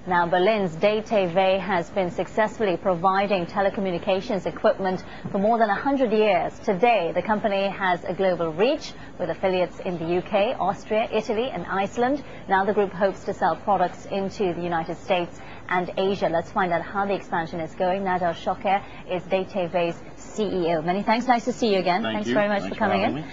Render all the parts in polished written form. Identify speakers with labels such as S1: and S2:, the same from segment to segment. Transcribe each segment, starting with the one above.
S1: Now, Berlin's DTV has been successfully providing telecommunications equipment for more than 100 years. Today, the company has a global reach with affiliates in the UK, Austria, Italy and Iceland. Now the group hopes to sell products into the United States and Asia. Let's find out how the expansion is going. NADAHL SHOCAIR is DTV's CEO. Many thanks. Nice to see you again. Thanks very much for coming in.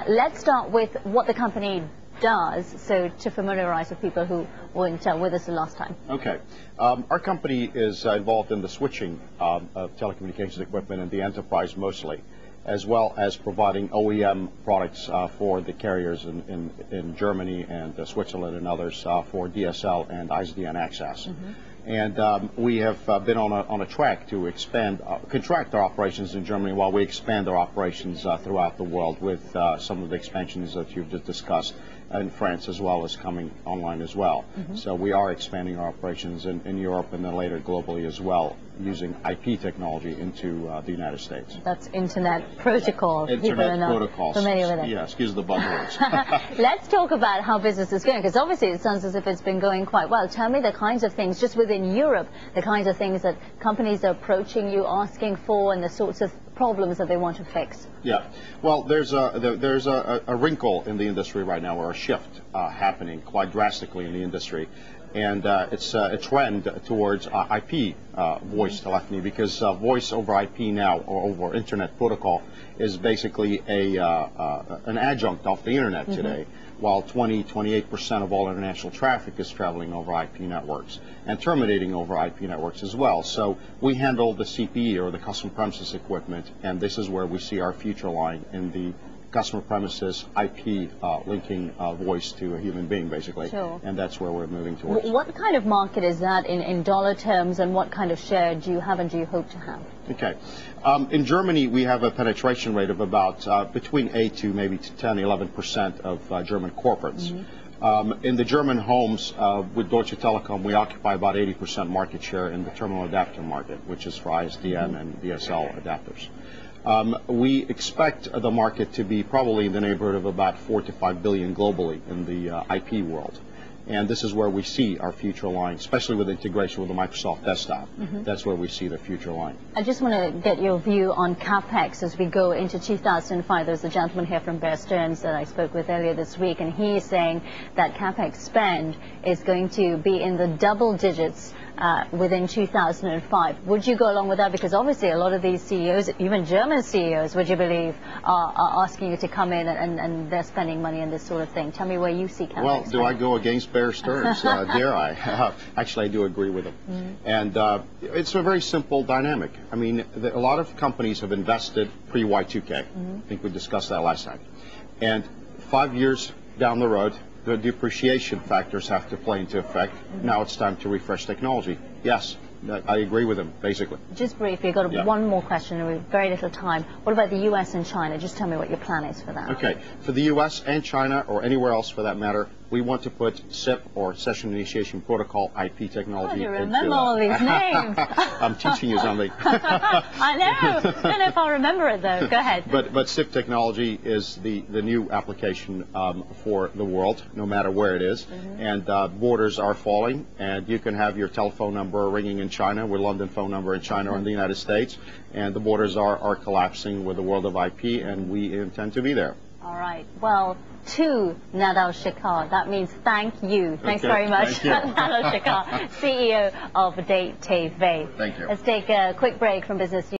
S1: Let's start with what the company does, so to familiarize with people who weren't with us the last time.
S2: Okay. Our company is involved in the switching of telecommunications equipment in the enterprise mostly, as well as providing OEM products for the carriers in Germany and Switzerland and others for DSL and ISDN access. And we have been on a track to contract our operations in Germany while we expand our operations throughout the world with some of the expansions that you've just discussed in France as well as coming online as well. So we are expanding our operations in Europe and then later globally as well, using IP technology into the United States.
S1: That's Internet Protocol.
S2: Internet protocols.
S1: Familiar with it.
S2: Yeah, excuse the buzzwords.
S1: Let's talk about how business is going, because obviously it sounds as if it's been going quite well. Tell me the kinds of things, just within Europe, the kinds of things that companies are approaching you, asking for, and the sorts of problems that they want to fix.
S2: Yeah, well, there's a wrinkle in the industry right now, or a shift happening quite drastically in the industry, and it's a trend towards IP voice telephony, because voice over IP now, or over Internet Protocol, is basically an adjunct of the Internet today, while 28% of all international traffic is traveling over IP networks and terminating over IP networks as well. So we handle the CPE, or the custom premises equipment, and this is where we see our future line in the customer premises IP linking voice to a human being, basically.
S1: Sure.
S2: And that's where we're moving towards.
S1: What kind of market is that in dollar terms, and what kind of share do you have and do you hope to have?
S2: Okay. In Germany, we have a penetration rate of about between 8 to maybe 10, 11% of German corporates. In the German homes, with Deutsche Telekom, we occupy about 80% market share in the terminal adapter market, which is for ISDN and DSL adapters. We expect the market to be probably in the neighborhood of about 4 to 5 billion globally in the IP world. And this is where we see our future line, especially with integration with the Microsoft desktop. That's where we see the future line.
S1: I just want to get your view on CapEx as we go into 2005. There's a gentleman here from Bear Stearns that I spoke with earlier this week, and he is saying that CapEx spend is going to be in the double digits within 2005. Would you go along with that? Because obviously a lot of these CEOs, even German CEOs, would you believe, are asking you to come in and they're spending money on this sort of thing. Tell me where you see CapEx.
S2: Well, do I go against Bear Stearns? Dare I? Actually, I do agree with him. And it's a very simple dynamic. I mean, a lot of companies have invested pre-Y2K. I think we discussed that last time. And 5 years down the road, the depreciation factors have to play into effect. Now it's time to refresh technology. Yes, I agree with him, basically.
S1: Just briefly, got one more question, and we have very little time. What about the US and China? Just tell me what your plan is for that.
S2: Okay, for the US and China, or anywhere else for that matter, we want to put SIP, or Session Initiation Protocol, IP technology.
S1: Oh, you remember all these names.
S2: I'm teaching you something.
S1: I know. I don't know if I'll remember it, though. Go ahead.
S2: But SIP technology is the new application for the world, no matter where it is. And borders are falling, and you can have your telephone number ringing in China with London phone number in China or in the United States, and the borders are collapsing with the world of IP, and we intend to be there.
S1: All right. Well, to NADAHL SHOCAIR, that means thank you. Thanks very much, NADAHL SHOCAIR, CEO of DTV.
S2: Thank you.
S1: Let's take a quick break from Business News.